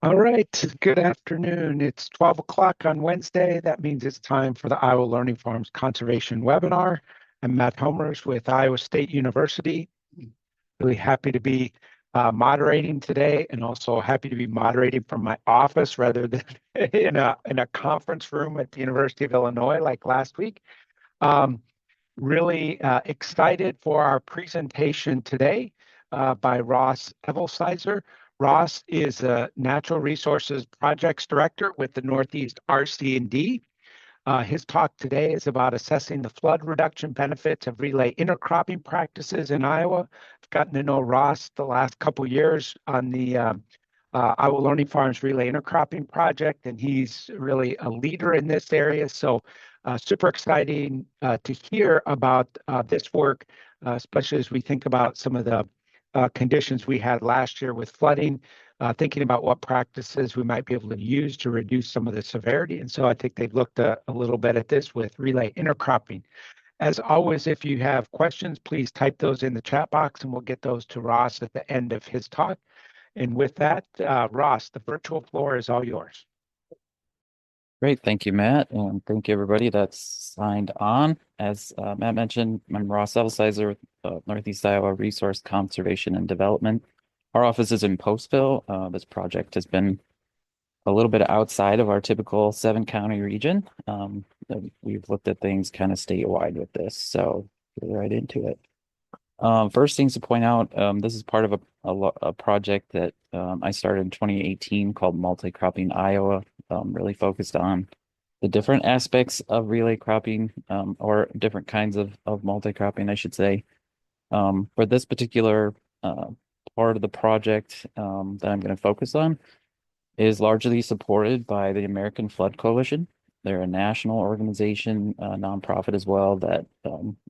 All right, good afternoon. It's 12 o'clock on Wednesday. That means it's time for the Iowa Learning Farms Conservation Webinar. I'm Matt Homers with Iowa State University. Really happy to be moderating today, and also happy to be moderating from my office rather than in a conference room at the University of Illinois like last week. Um, Really excited for our presentation today by Ross Evelsizer. Ross is a Natural Resources Projects Director with the Northeast RC&D. His talk today is about assessing the flood reduction benefits of relay intercropping practices in Iowa. I've gotten to know Ross the last couple years on the Iowa Learning Farms Relay Intercropping Project, and he's really a leader in this area. So super exciting to hear about this work, especially as we think about some of the conditions we had last year with flooding, thinking about what practices we might be able to use to reduce some of the severity. And so I think they've looked a little bit at this with relay intercropping. As always, if you have questions, please type those in the chat box and we'll get those to Ross at the end of his talk. And with that, Ross, the virtual floor is all yours. Great. Thank you, Matt. And thank you, everybody that's signed on. As Matt mentioned, I'm Ross Evelsizer with Northeast Iowa Resource Conservation and Development. Our office is in Postville. This project has been a little bit outside of our typical 7-county region. We've looked at things kind of statewide with this, so get right into it. First things to point out, this is part of a project that I started in 2018 called Multi-Cropping Iowa, really focused on the different aspects of relay cropping, or different kinds of multi-cropping, I should say. For this particular part of the project that I'm going to focus on is largely supported by the American Flood Coalition. They're a national organization, nonprofit as well, that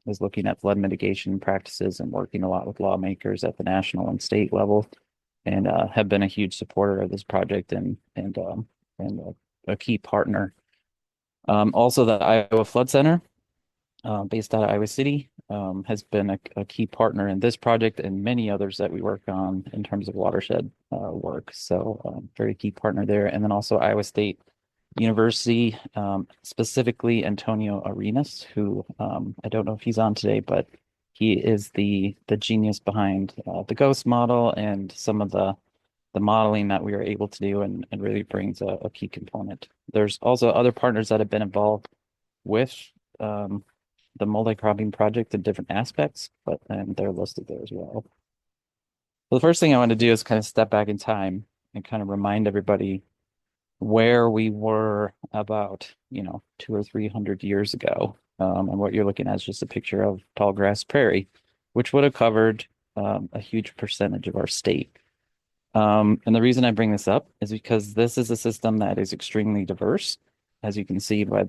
is looking at flood mitigation practices and working a lot with lawmakers at the national and state level, and have been a huge supporter of this project and a key partner. Also, the Iowa Flood Center, based out of Iowa City, has been a key partner in this project and many others that we work on in terms of watershed work. So very key partner there. And then also Iowa State University, specifically Antonio Arenas, who I don't know if he's on today, but he is the genius behind the GHOST model and some of the modeling that we are able to do, and really brings a key component. There's also other partners that have been involved with the multi-cropping project in different aspects, and they're listed there as well. So the first thing I want to do is kind of step back in time and kind of remind everybody where we were about, 200 or 300 years ago. And what you're looking at is just a picture of tall grass prairie, which would have covered a huge percentage of our state. And the reason I bring this up is because this is a system that is extremely diverse. As you can see by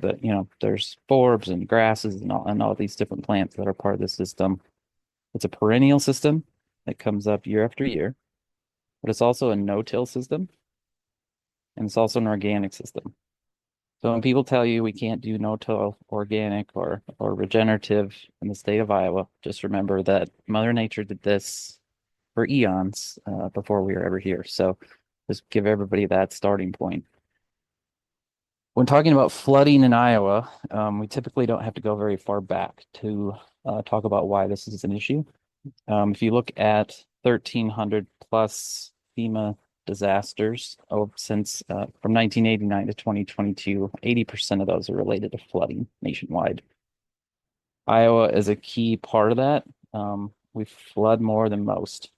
there's forbs and grasses and all these different plants that are part of the system. It's a perennial system that comes up year after year, but it's also a no-till system, and it's also an organic system. So when people tell you we can't do no-till organic or regenerative in the state of Iowa, just remember that Mother Nature did this for eons before we were ever here. So just give everybody that starting point. When talking about flooding in Iowa, we typically don't have to go very far back to talk about why this is an issue. If you look at 1,300 plus FEMA disasters since from 1989 to 2022, 80% of those are related to flooding nationwide. Iowa is a key part of that. We flood more than most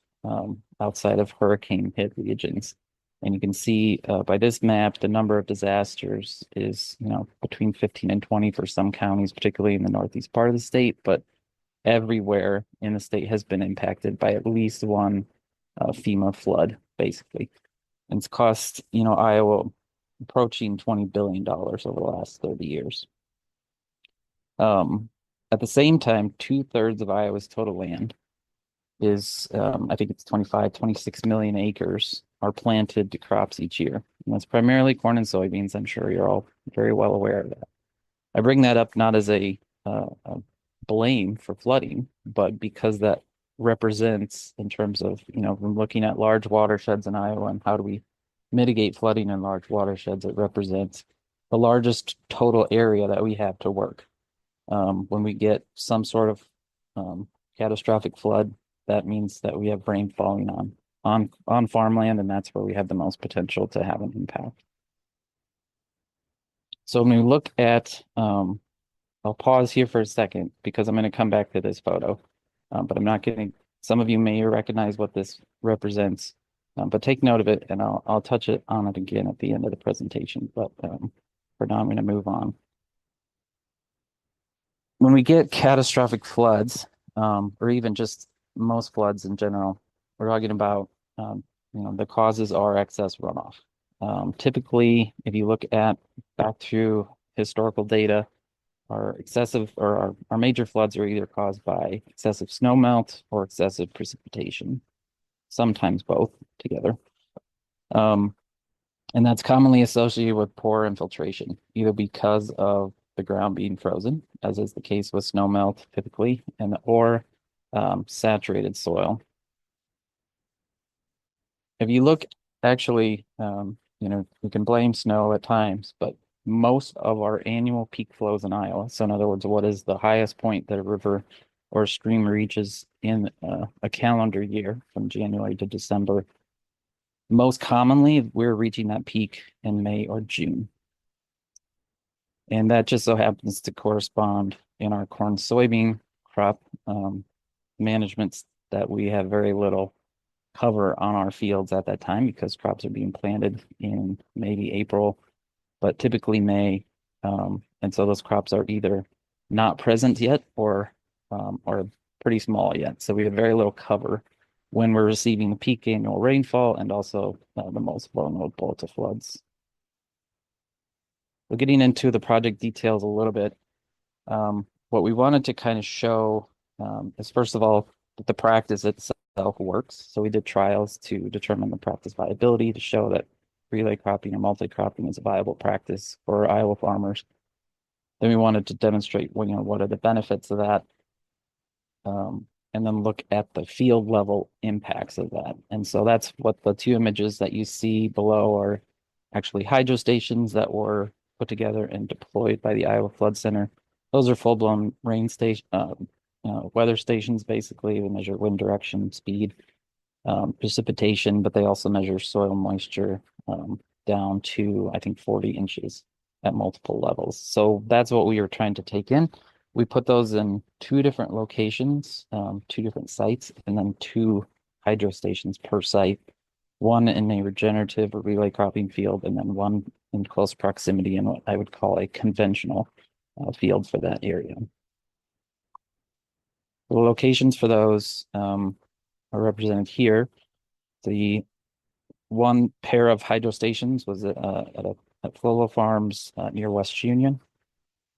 outside of hurricane hit regions. And you can see by this map, the number of disasters is, between 15 and 20 for some counties, particularly in the northeast part of the state, but everywhere in the state has been impacted by at least one FEMA flood, basically. And it's cost, Iowa approaching $20 billion over the last 30 years. At the same time, 2/3 of Iowa's total land is, I think it's 26 million acres are planted to crops each year. And that's primarily corn and soybeans. I'm sure you're all very well aware of that. I bring that up not as a blame for flooding, but because that represents, in terms of, from looking at large watersheds in Iowa and how do we mitigate flooding in large watersheds. It represents the largest total area that we have to work. When we get some sort of catastrophic flood, that means that we have rain falling on farmland, and that's where we have the most potential to have an impact. So when we look at, I'll pause here for a second because I'm going to come back to this photo, but I'm not getting. Some of you may recognize what this represents, but take note of it, and I'll touch on it again at the end of the presentation. But for now, I'm going to move on. When we get catastrophic floods, or even just most floods in general, we're talking about, the causes are excess runoff. Typically, if you look at back through historical data, our major floods are either caused by excessive snow melt or excessive precipitation, sometimes both together. And that's commonly associated with poor infiltration, either because of the ground being frozen, as is the case with snow melt typically, or saturated soil. If you look, actually, we can blame snow at times, but most of our annual peak flows in Iowa. So in other words, what is the highest point that a river or stream reaches in a calendar year from January to December? Most commonly, we're reaching that peak in May or June. And that just so happens to correspond in our corn soybean crop managements that we have very little cover on our fields at that time because crops are being planted in maybe April, but typically May. And so those crops are either not present yet or pretty small yet. So we have very little cover when we're receiving the peak annual rainfall and also the most vulnerable to floods. We're getting into the project details a little bit. What we wanted to kind of show is, first of all, that the practice itself works. So we did trials to determine the practice viability to show that relay cropping or multi-cropping is a viable practice for Iowa farmers. Then we wanted to demonstrate, what are the benefits of that, and then look at the field level impacts of that. And so that's what the two images that you see below are actually hydro stations that were put together and deployed by the Iowa Flood Center. Those are full-blown rain station, weather stations. Basically, they measure wind direction, speed, precipitation, but they also measure soil moisture down to, I think, 40 inches at multiple levels. So that's what we were trying to take in. We put those in two different locations, two different sites, and then two hydro stations per site, one in a regenerative or relay cropping field, and then one in close proximity in what I would call a conventional field for that area. The locations for those are represented here. The one pair of hydro stations was at Flolo Farms near West Union,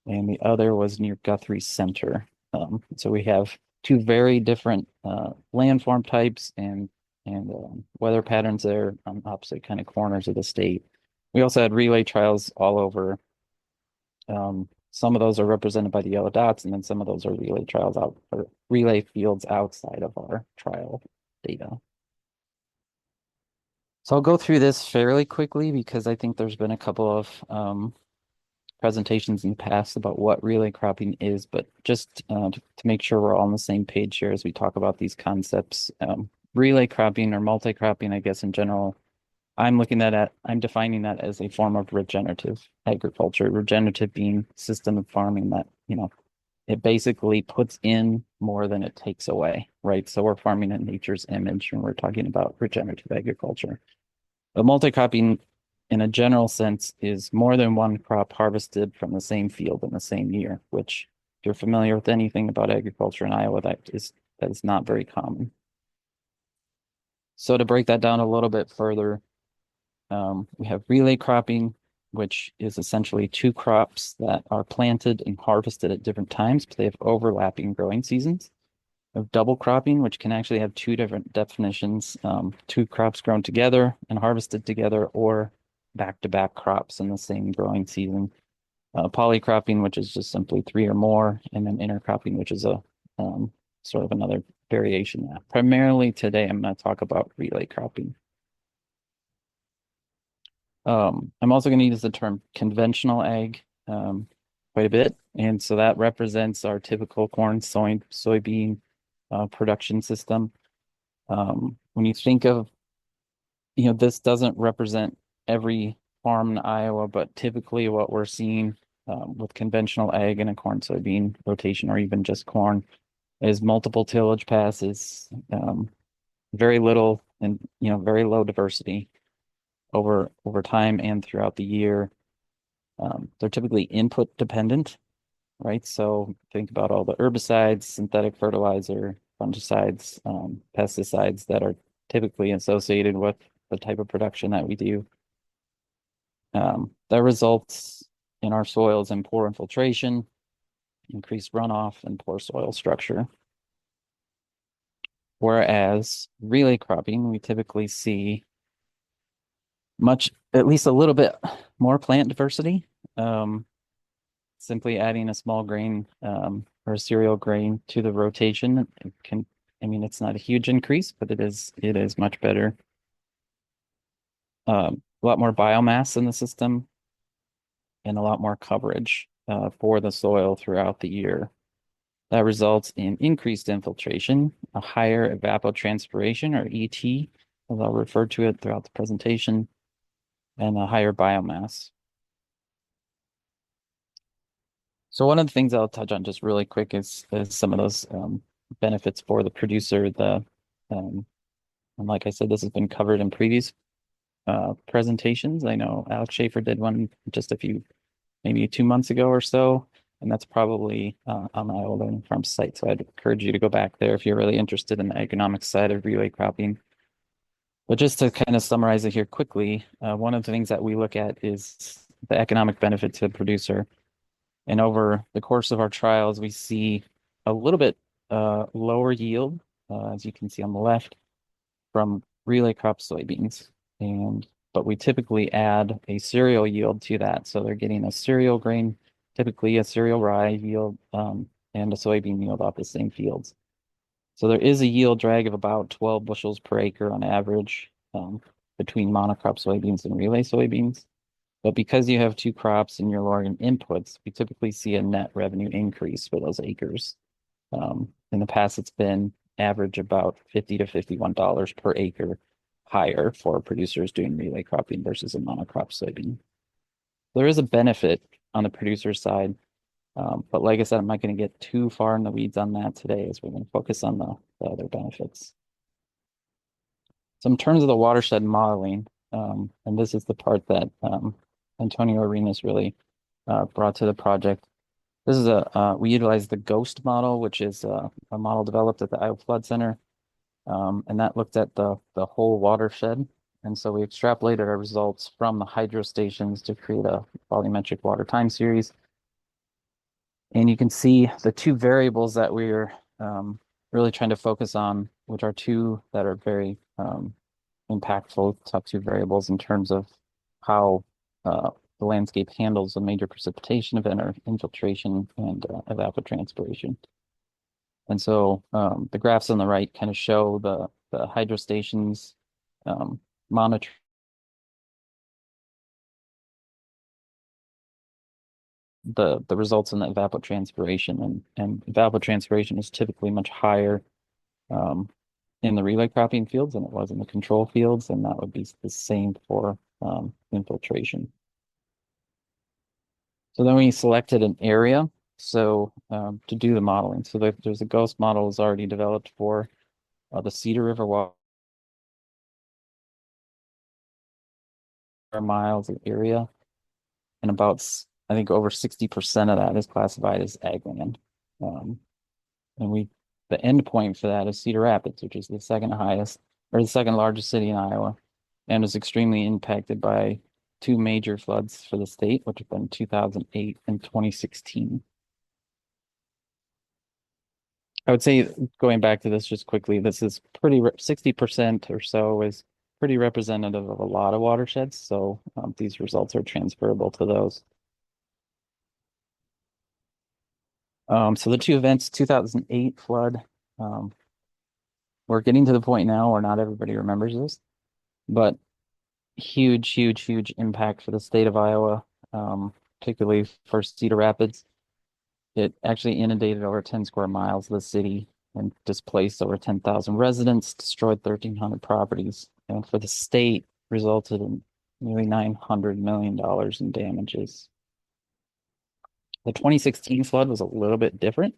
and the other was near Guthrie Center. So we have two very different landform types and weather patterns there on opposite kind of corners of the state. We also had relay trials all over. Some of those are represented by the yellow dots, and then some of those are relay trials or relay fields outside of our trial data. So I'll go through this fairly quickly because I think there's been a couple of presentations in the past about what relay cropping is, but just to make sure we're all on the same page here as we talk about these concepts. Relay cropping or multi-cropping, I guess in general, I'm defining that as a form of regenerative agriculture, regenerative being system of farming that, it basically puts in more than it takes away, right? So we're farming in nature's image when we're talking about regenerative agriculture. But multi-cropping in a general sense is more than one crop harvested from the same field in the same year, which if you're familiar with anything about agriculture in Iowa, that is not very common. So to break that down a little bit further, we have relay cropping, which is essentially two crops that are planted and harvested at different times, but they have overlapping growing seasons. We have double cropping, which can actually have two different definitions, two crops grown together and harvested together, or back-to-back crops in the same growing season. Polycropping, which is just simply three or more, and then intercropping, which is a sort of another variation. Primarily today, I'm going to talk about relay cropping. I'm also going to use the term conventional ag quite a bit. And so that represents our typical corn, soybean production system. When you think of, this doesn't represent every farm in Iowa, but typically what we're seeing with conventional ag and a corn soybean rotation, or even just corn, is multiple tillage passes, very little and very low diversity over time and throughout the year. They're typically input dependent, right? So think about all the herbicides, synthetic fertilizer, fungicides, pesticides that are typically associated with the type of production that we do. That results in our soils in poor infiltration, increased runoff, and poor soil structure. Whereas relay cropping, we typically see at least a little bit more plant diversity. Simply adding a small grain or a cereal grain to the rotation it's not a huge increase, but it is much better. A lot more biomass in the system and a lot more coverage for the soil throughout the year. That results in increased infiltration, a higher evapotranspiration, or ET, as I'll refer to it throughout the presentation, and a higher biomass. So one of the things I'll touch on just really quick is some of those benefits for the producer. And like I said, this has been covered in previous presentations. I know Alex Schaefer did one just maybe 2 months ago or so, and that's probably on the Iowa Learning Farm site. So I'd encourage you to go back there if you're really interested in the economic side of relay cropping. But just to kind of summarize it here quickly, one of the things that we look at is the economic benefit to the producer. And over the course of our trials, we see a little bit lower yield, as you can see on the left, from relay crop soybeans. But we typically add a cereal yield to that. So they're getting a cereal grain, typically a cereal rye yield, and a soybean yield off the same fields. So there is a yield drag of about 12 bushels per acre on average between monocrop soybeans and relay soybeans. But because you have two crops and you're lowering inputs, we typically see a net revenue increase for those acres. In the past, it's been average about $50 to $51 per acre higher for producers doing relay cropping versus a monocrop soybean. There is a benefit on the producer side, but like I said, I'm not going to get too far in the weeds on that today, as we're going to focus on the other benefits. So in terms of the watershed modeling, and this is the part that Antonio Arenas really brought to the project. This is we utilize the GHOST model, which is a model developed at the Iowa Flood Center, and that looked at the whole watershed. And so we extrapolated our results from the hydro stations to create a volumetric water time series. And you can see the two variables that we're really trying to focus on, which are two that are very impactful, top two variables in terms of how the landscape handles a major precipitation event, or infiltration and evapotranspiration. And so the graphs on the right kind of show the hydro stations monitor the results in the evapotranspiration, and evapotranspiration is typically much higher in the relay cropping fields than it was in the control fields, and that would be the same for infiltration. So then we selected an area to do the modeling. So there's a GHOST model is already developed for the Cedar River water miles area, and about, I think, over 60% of that is classified as ag land. And the end point for that is Cedar Rapids, which is the second largest city in Iowa, and is extremely impacted by two major floods for the state, which have been 2008 and 2016. I would say, going back to this just quickly, this is 60% or so is pretty representative of a lot of watersheds. So these results are transferable to those. So the two events, 2008 flood, we're getting to the point now where not everybody remembers this, but huge impact for the state of Iowa, particularly for Cedar Rapids. It actually inundated over 10 square miles of the city and displaced over 10,000 residents, destroyed 1,300 properties, and for the state, resulted in nearly $900 million in damages. The 2016 flood was a little bit different.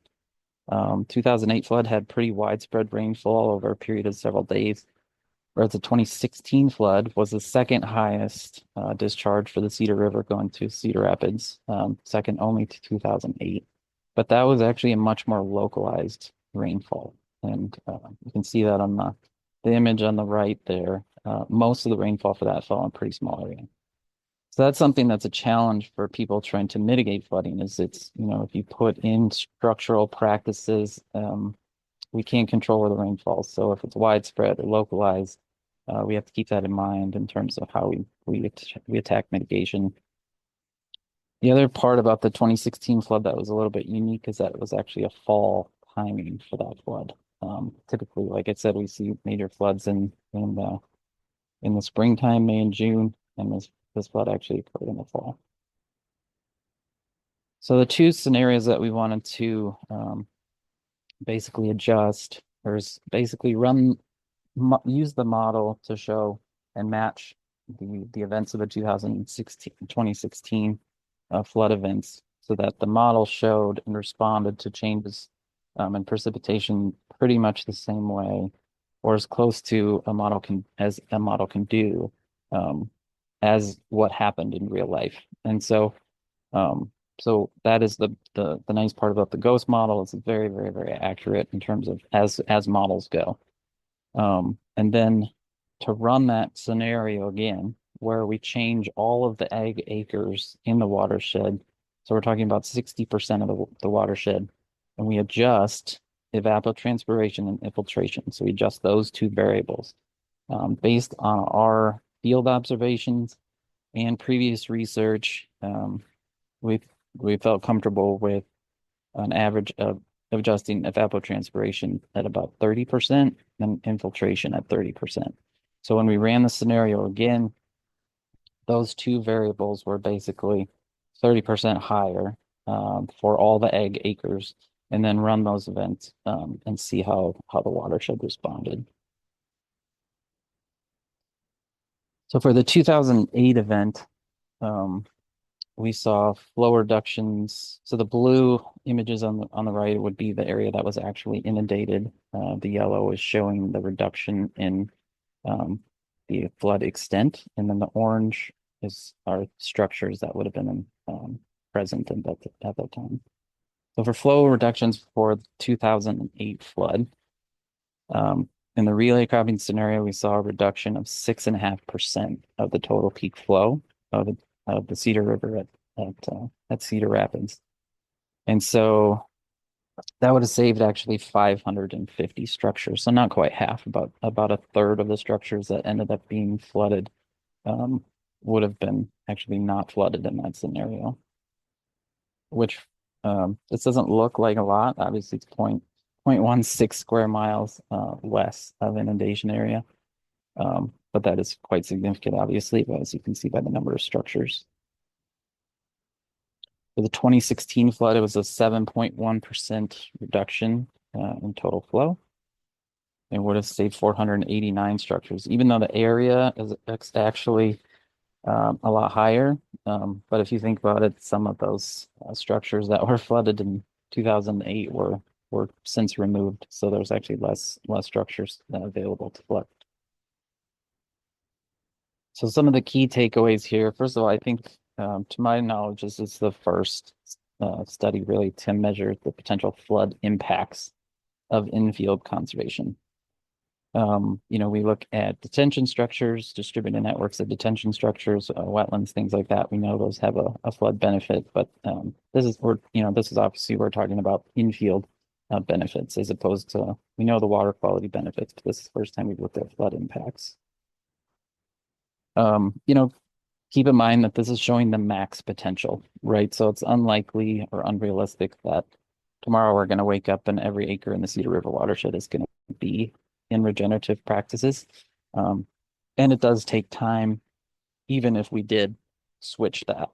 2008 flood had pretty widespread rainfall over a period of several days, whereas the 2016 flood was the second highest discharge for the Cedar River going to Cedar Rapids, second only to 2008. But that was actually a much more localized rainfall. And you can see that on the image on the right there. Most of the rainfall for that fell in a pretty small area. So that's something that's a challenge for people trying to mitigate flooding is it's, if you put in structural practices, we can't control where the rain falls. So if it's widespread or localized, we have to keep that in mind in terms of how we attack mitigation. The other part about the 2016 flood that was a little bit unique is that it was actually a fall timing for that flood. Typically, like I said, we see major floods in the springtime, May and June, and this flood actually occurred in the fall. So the two scenarios that we wanted to basically adjust or basically use the model to show and match the events of the 2016 flood events so that the model showed and responded to changes in precipitation pretty much the same way or as close to as a model can do as what happened in real life. And so that is the nice part about the ghost model. It's very accurate in terms of as models go. And then to run that scenario again, where we change all of the ag acres in the watershed. So we're talking about 60% of the watershed, and we adjust evapotranspiration and infiltration. So we adjust those two variables based on our field observations and previous research. We felt comfortable with an average of adjusting evapotranspiration at about 30% and infiltration at 30%. So when we ran the scenario again, those two variables were basically 30% higher for all the ag acres, and then run those events and see how the watershed responded. So for the 2008 event, we saw flow reductions. So the blue images on the right would be the area that was actually inundated. The yellow is showing the reduction in the flood extent, and then the orange are structures that would have been present at that time. So for flow reductions for the 2008 flood, in the relay cropping scenario, we saw a reduction of 6.5% of the total peak flow of the Cedar River at Cedar Rapids. And so that would have saved actually 550 structures. So not quite half, about a third of the structures that ended up being flooded would have been actually not flooded in that scenario, which this doesn't look like a lot. Obviously, it's 0.16 square miles less of inundation area. But that is quite significant, obviously, as you can see by the number of structures. For the 2016 flood, it was a 7.1% reduction in total flow. It would have saved 489 structures, even though the area is actually a lot higher. But if you think about it, some of those structures that were flooded in 2008 were since removed. So there's actually less structures available to flood. So some of the key takeaways here, first of all, I think to my knowledge, this is the first study really to measure the potential flood impacts of in-field conservation. We look at detention structures, distributed networks of detention structures, wetlands, things like that. We know those have a flood benefit, but this is obviously we're talking about in-field benefits as opposed to, we know the water quality benefits, but this is the first time we've looked at flood impacts. Keep in mind that this is showing the max potential, right? So it's unlikely or unrealistic that tomorrow we're going to wake up and every acre in the Cedar River watershed is going to be in regenerative practices. And it does take time even if we did switch that.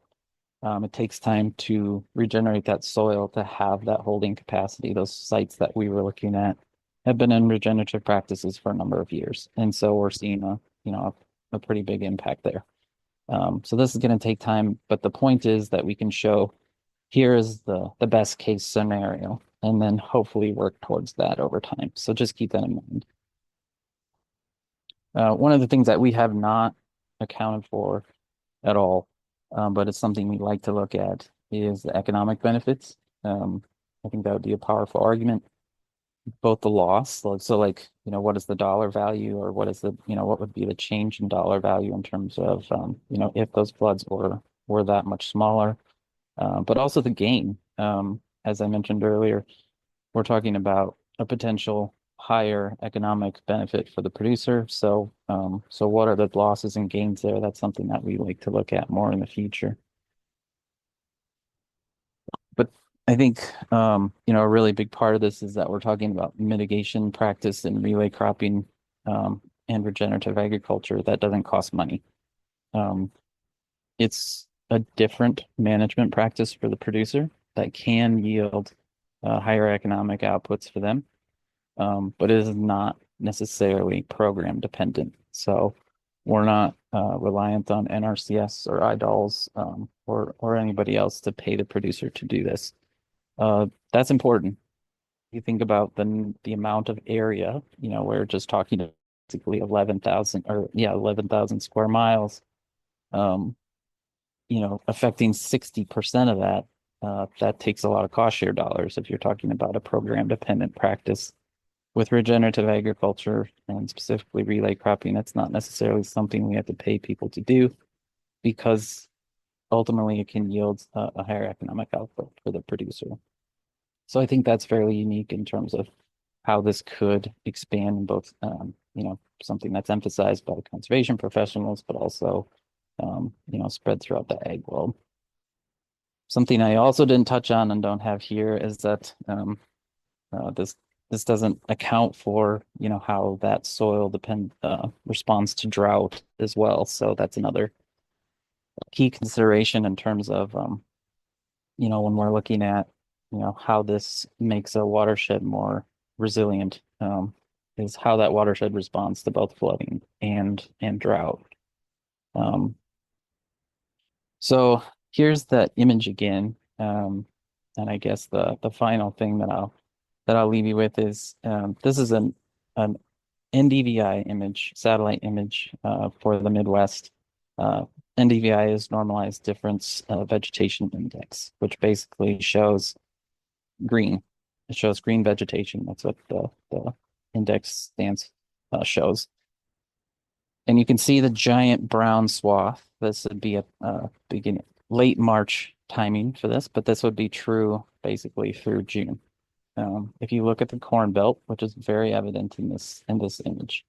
It takes time to regenerate that soil to have that holding capacity. Those sites that we were looking at have been in regenerative practices for a number of years. And so we're seeing a pretty big impact there. So this is going to take time, but the point is that we can show here is the best case scenario, and then hopefully work towards that over time. So just keep that in mind. One of the things that we have not accounted for at all, but it's something we like to look at, is the economic benefits. I think that would be a powerful argument. Both the loss, so like, what is the dollar value, or what is what would be the change in dollar value in terms of, if those floods were that much smaller, but also the gain. As I mentioned earlier, we're talking about a potential higher economic benefit for the producer. So what are the losses and gains there? That's something that we like to look at more in the future. But I think, a really big part of this is that we're talking about mitigation practice and relay cropping, and regenerative agriculture that doesn't cost money. It's a different management practice for the producer that can yield higher economic outputs for them, but it is not necessarily program dependent. So we're not reliant on NRCS or IDOLs, or anybody else to pay the producer to do this. That's important. You think about the amount of area, we're just talking basically 11,000 square miles. Affecting 60% of that, that takes a lot of cost share dollars if you're talking about a program dependent practice. With regenerative agriculture and specifically relay cropping, that's not necessarily something we have to pay people to do, because ultimately it can yield a higher economic output for the producer. So I think that's fairly unique in terms of how this could expand in both, something that's emphasized by conservation professionals, but also, spread throughout the ag world. Something I also didn't touch on and don't have here is that this doesn't account for, how that soil responds to drought as well. So that's another key consideration in terms of, when we're looking at, how this makes a watershed more resilient, is how that watershed responds to both flooding and drought. So here's the image again. And I guess the final thing that I'll leave you with is, this is an NDVI image, satellite image, for the Midwest. NDVI is Normalized Difference Vegetation Index, which basically shows green. It shows green vegetation. That's what the index shows. And you can see the giant brown swath. This would be a beginning, late March timing for this, but this would be true basically through June. If you look at the Corn Belt, which is very evident in this image,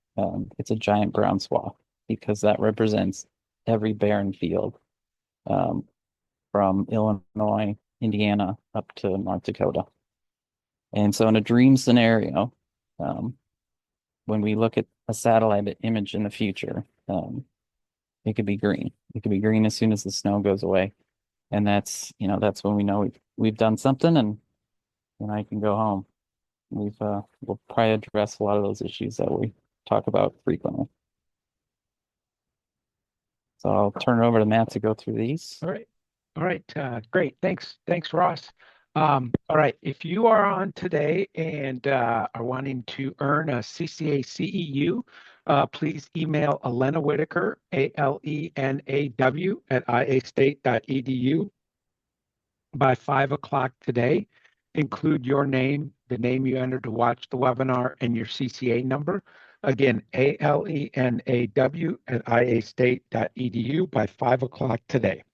it's a giant brown swath, because that represents every barren field, from Illinois, Indiana, up to North Dakota. And so in a dream scenario, when we look at a satellite image in the future, it could be green. It could be green as soon as the snow goes away. And that's when we know we've done something, and I can go home. We'll probably address a lot of those issues that we talk about frequently. So I'll turn it over to Matt to go through these. All right. Great. Thanks, Ross. All right. If you are on today and are wanting to earn a CCA CEU, please email Elena Whitaker, ALENAW @iastate.edu by 5 o'clock today. Include your name, the name you entered to watch the webinar, and your CCA number. Again, ALENAW @iastate.edu by 5 o'clock today.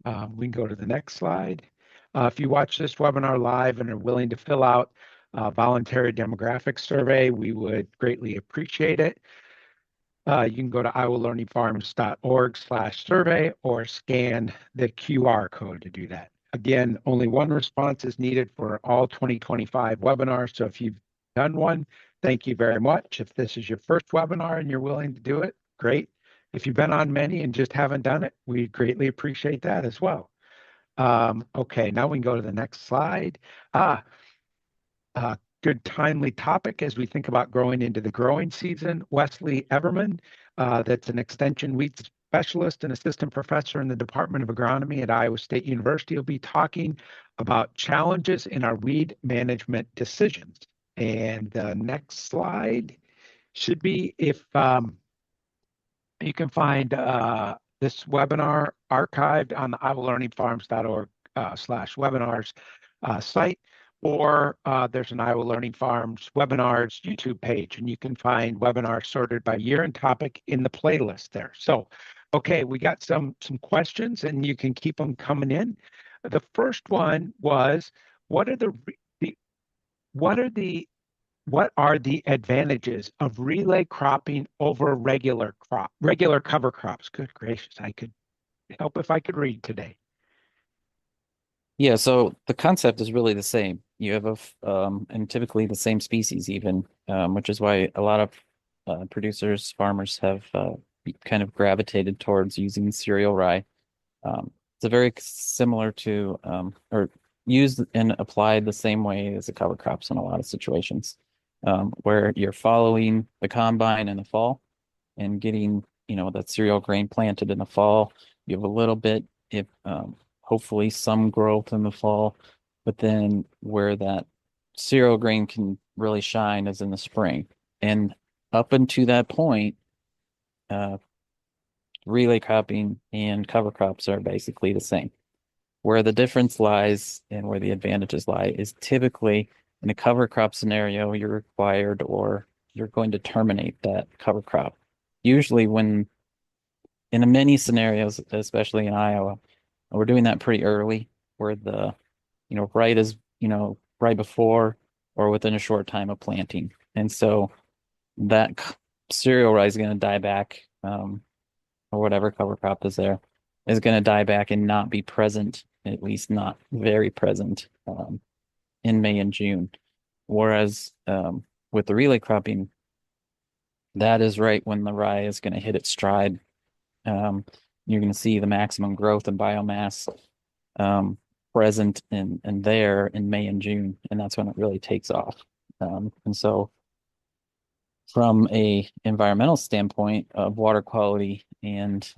We can go to the next slide. If you watch this webinar live and are willing to fill out a voluntary demographic survey, we would greatly appreciate it. You can go to iowalearningfarms.org/survey or scan the QR code to do that. Again, only one response is needed for all 2025 webinars. So if you've done one, thank you very much. If this is your first webinar and you're willing to do it, great. If you've been on many and just haven't done it, we greatly appreciate that as well. Okay, now we can go to the next slide. Ah, good timely topic as we think about growing into the growing season. Wesley Everman, that's an extension weed specialist and assistant professor in the Department of Agronomy at Iowa State University, will be talking about challenges in our weed management decisions. And the next slide should be if you can find this webinar archived on the iowalearningfarms.org /webinars site, or there's an Iowa Learning Farms webinars YouTube page, and you can find webinars sorted by year and topic in the playlist there. So, okay, we got some questions, and you can keep them coming in. The first one was, what are the advantages of relay cropping over regular cover crops? Good gracious, I could help if I could read today. Yeah, so the concept is really the same. You have and typically the same species even, which is why a lot of producers, farmers have kind of gravitated towards using cereal rye. It's a very similar to, or used and applied the same way as the cover crops in a lot of situations, where you're following the combine in the fall and getting, that cereal grain planted in the fall. You have a little bit, if hopefully some growth in the fall, but then where that cereal grain can really shine is in the spring. And up until that point, relay cropping and cover crops are basically the same. Where the difference lies and where the advantages lie is typically in a cover crop scenario, you're required or you're going to terminate that cover crop. Usually when in many scenarios, especially in Iowa, we're doing that pretty early where the, right is, right before or within a short time of planting. And so that cereal rye is going to die back, or whatever cover crop is there, is going to die back and not be present, at least not very present, in May and June. Whereas with the relay cropping, that is right when the rye is going to hit its stride. You're going to see the maximum growth and biomass present and there in May and June, and that's when it really takes off. And so from a environmental standpoint of water quality and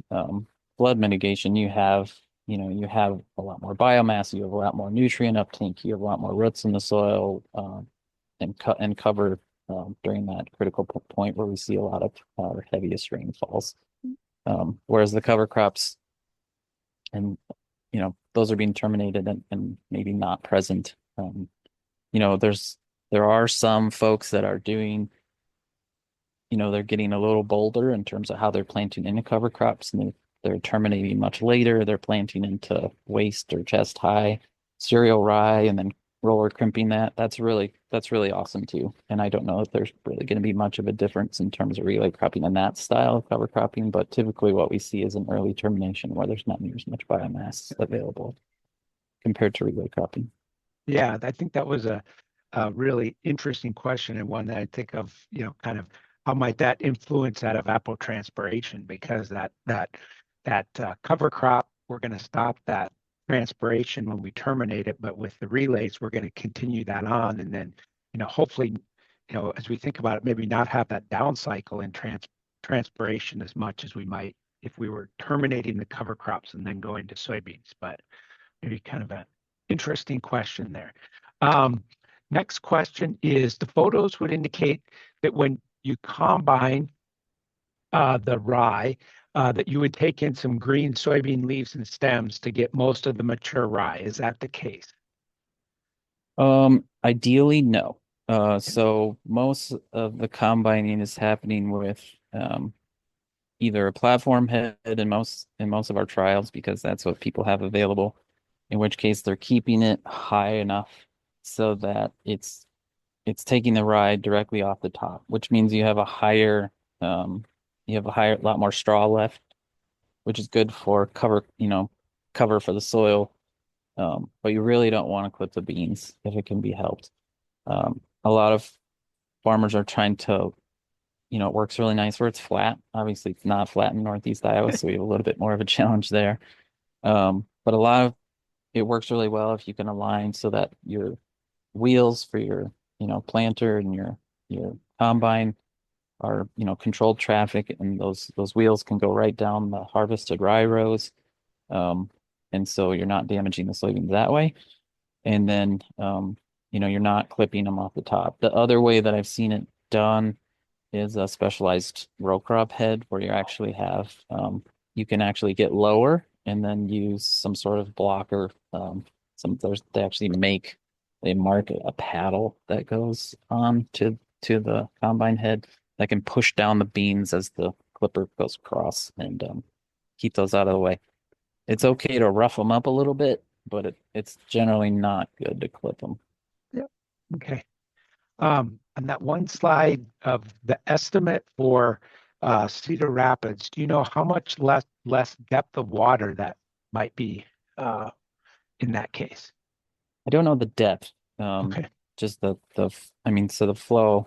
flood mitigation, you have a lot more biomass, you have a lot more nutrient uptake, you have a lot more roots in the soil, and cover during that critical point where we see a lot of our heaviest rainfalls. Whereas the cover crops, and those are being terminated and maybe not present. There are some folks that are doing, they're getting a little bolder in terms of how they're planting into cover crops, and they're terminating much later. They're planting into waist or chest high cereal rye and then roller crimping that. That's really awesome too. And I don't know if there's really going to be much of a difference in terms of relay cropping and that style of cover cropping, but typically what we see is an early termination where there's not near as much biomass available compared to relay cropping. Yeah, I think that was a really interesting question, and one that I think of, kind of how might that influence that evapotranspiration, because that cover crop, we're going to stop that transpiration when we terminate it, but with the relays, we're going to continue that on, and then hopefully, as we think about it, maybe not have that down cycle in transpiration as much as we might if we were terminating the cover crops and then going to soybeans. But maybe kind of an interesting question there. Next question is, the photos would indicate that when you combine the rye, that you would take in some green soybean leaves and stems to get most of the mature rye. Is that the case? Ideally, no. So most of the combining is happening with either a platform head in most of our trials, because that's what people have available, in which case they're keeping it high enough so that it's taking the rye directly off the top, which means you have a lot more straw left, which is good for cover for the soil. But you really don't want to clip the beans if it can be helped. A lot of farmers are trying to it works really nice where it's flat. Obviously, it's not flat in Northeast Iowa, so we have a little bit more of a challenge there. But a lot of it works really well if you can align so that your wheels for your, planter and your combine are, controlled traffic, and those wheels can go right down the harvested rye rows. Um, and so you're not damaging the soybeans that way. And then, you're not clipping them off the top. The other way that I've seen it done is a specialized row crop head where you can actually get lower and then use some sort of blocker. They mark a paddle that goes on to the combine head that can push down the beans as the clipper goes across and keep those out of the way. It's okay to rough them up a little bit, but it's generally not good to clip them. Yep. Okay. On that one slide of the estimate for Cedar Rapids, do you know how much less depth of water that might be in that case? I don't know the depth. Okay. Just I mean, so the flow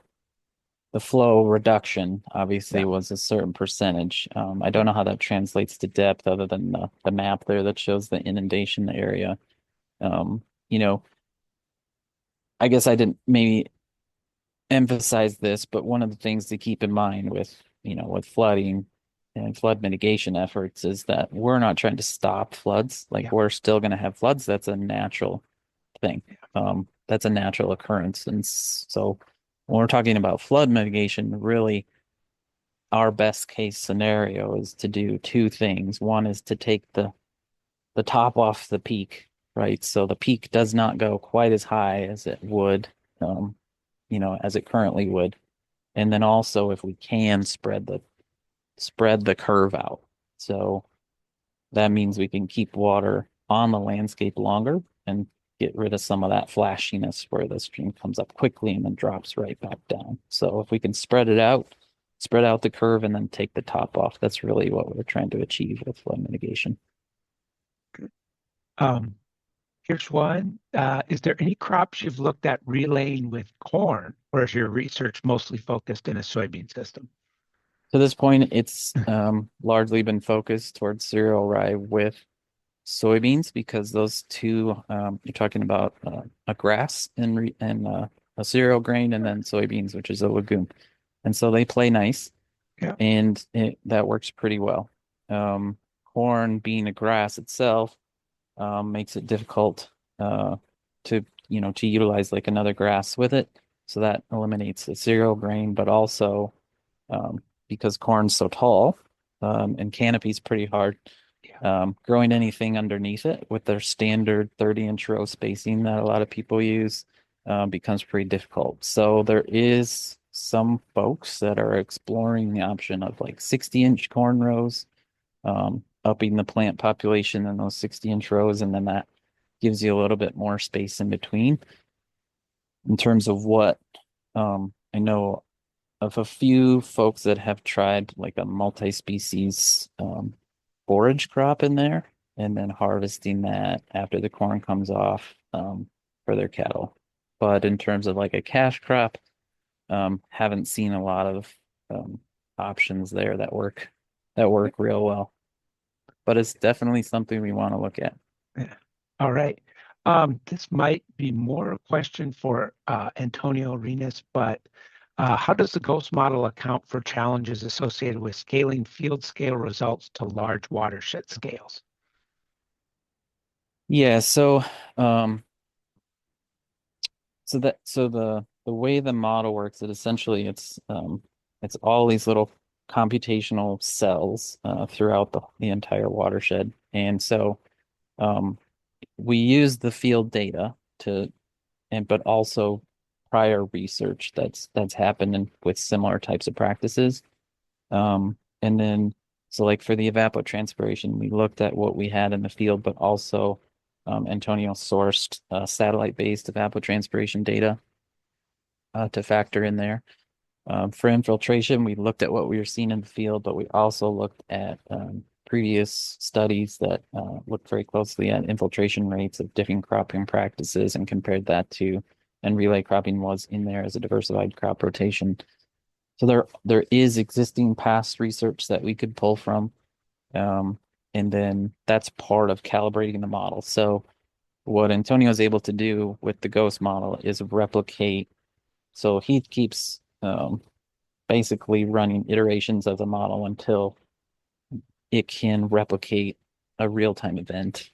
reduction obviously Yeah. was a certain percentage. I don't know how that translates to depth other than the map there that shows the inundation area. Um, you know, I guess I didn't maybe emphasize this, but one of the things to keep in mind with flooding and flood mitigation efforts is that we're not trying to stop floods. Like Yeah. we're still going to have floods. That's a natural thing. That's a natural occurrence. And so when we're talking about flood mitigation, really our best case scenario is to do two things. One is to take the top off the peak, right? So the peak does not go quite as high as it would, um, as it currently would. And then also if we can spread the curve out. So that means we can keep water on the landscape longer and get rid of some of that flashiness where the stream comes up quickly and then drops right back down. So if we can spread out the curve and then take the top off, that's really what we're trying to achieve with flood mitigation. Um, Here's one. Is there any crops you've looked at relaying with corn, or is your research mostly focused in a soybean system? To this point, it's largely been focused towards cereal rye with soybeans because those two, you're talking about a grass and a cereal grain, and then soybeans, which is a legume. And so they play nice, Yeah. and that works pretty well. Corn being a grass itself makes it difficult to utilize like another grass with it. So that eliminates the cereal grain, but also because corn's so tall and canopy's pretty hard, Yeah. growing anything underneath it with their standard 30-inch row spacing that a lot of people use becomes pretty difficult. So there is some folks that are exploring the option of like 60-inch corn rows, upping the plant population in those 60-inch rows, and then that gives you a little bit more space in between. In terms of what I know of a few folks that have tried like a multi-species forage crop in there and then harvesting that after the corn comes off for their cattle. But in terms of like a cash crop, haven't seen a lot of options there that work real well. But it's definitely something we want to look at. Yeah. All right. This might be more a question for Antonio Arenas, but how does the GHOST model account for challenges associated with scaling field scale results to large watershed scales? Yeah, um so the way the model works, it's all these little computational cells throughout the entire watershed. And so um we use the field data but also prior research that's happened with similar types of practices. And then, so like for the evapotranspiration, we looked at what we had in the field, but also Antonio sourced satellite-based evapotranspiration data to factor in there. For infiltration, we looked at what we were seeing in the field, but we also looked at previous studies that looked very closely at infiltration rates of different cropping practices and compared that to, and relay cropping was in there as a diversified crop rotation So there is existing past research that we could pull from. Um, and then that's part of calibrating the model. So what Antonio is able to do with the ghost model is replicate. So he keeps basically running iterations of the model until it can replicate a real-time event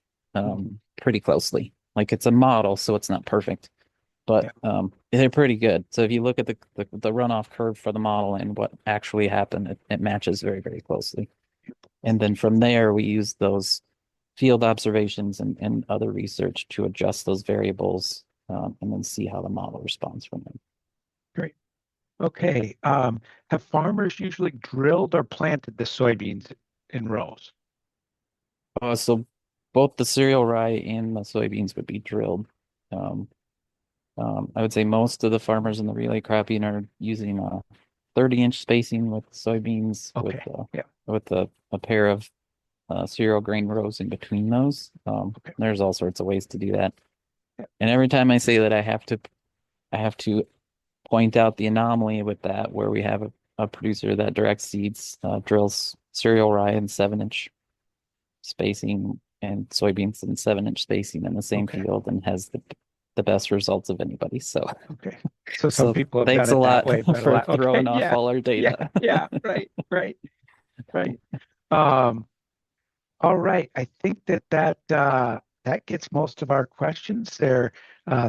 pretty closely. Like it's a model, so it's not perfect, but Yeah. they're pretty good. So if you look at the runoff curve for the model and what actually happened, it matches very, very closely. And then from there, we use those field observations and other research to adjust those variables and then see how the model responds from them. Great. Okay. Have farmers usually drilled or planted the soybeans in rows? So both the cereal rye and the soybeans would be drilled. Um, I would say most of the farmers in the relay cropping are using 30-inch spacing with soybeans Okay. Yeah. with a pair of cereal grain rows in between those. Okay. There's all sorts of ways to do that. Yeah. And every time I say that, I have to point out the anomaly with that, where we have a producer that direct seeds drills cereal rye in 7-inch spacing and soybeans in 7-inch spacing in the same Okay. field and has the best results of anybody. So, Okay. So some so people have done thanks a it that lot way, but a for lot. Okay. throwing off Yeah. all our Yeah. data. Yeah. Right. Right. Right. Um, all right. I think that gets most of our questions there.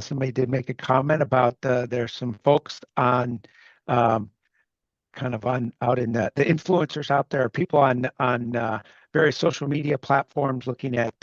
Somebody did make a comment about there's some folks on um, kind of on out in the influencers out there, people on various social media platforms looking at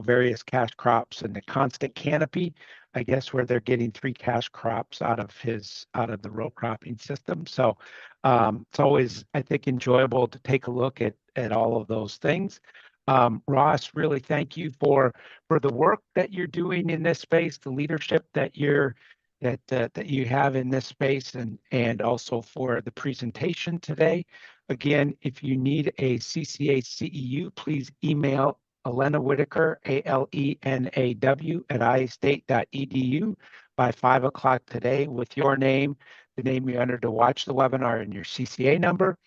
various cash crops and the constant canopy, I guess, where they're getting 3 cash crops out of the row cropping system. So it's always, I think, enjoyable to take a look at all of those things. Ross, really thank you for the work that you're doing in this space, the leadership that you have in this space, and also for the presentation today. Again, if you need a CCA CEU, please email Elena Whitaker, ALENAW at iastate.edu by 5 o'clock today with your name, the name you entered to watch the webinar, and your CCA number.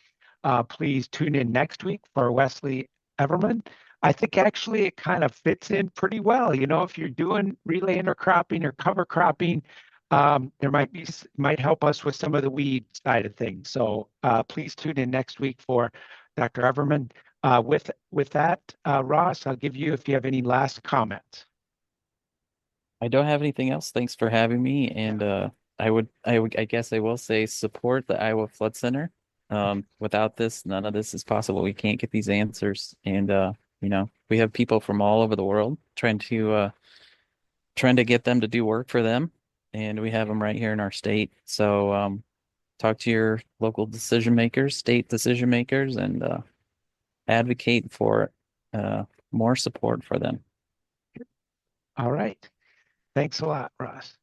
Please tune in next week for Wesley Everman. I think actually it kind of fits in pretty well. If you're doing relay intercropping or cover cropping, there might help us with some of the weed side of things. So please tune in next week for Dr. Everman. With that, Ross, I'll give you if you have any last comments. I don't have anything else. Thanks for having me. And I guess I will say support the Iowa Flood Center. Without this, none of this is possible. We can't get these answers. And we have people from all over the world trying to get them to do work for them. And we have them right here in our state. So talk to your local decision makers, state decision makers, and advocate for more support for them. All right. Thanks a lot, Ross.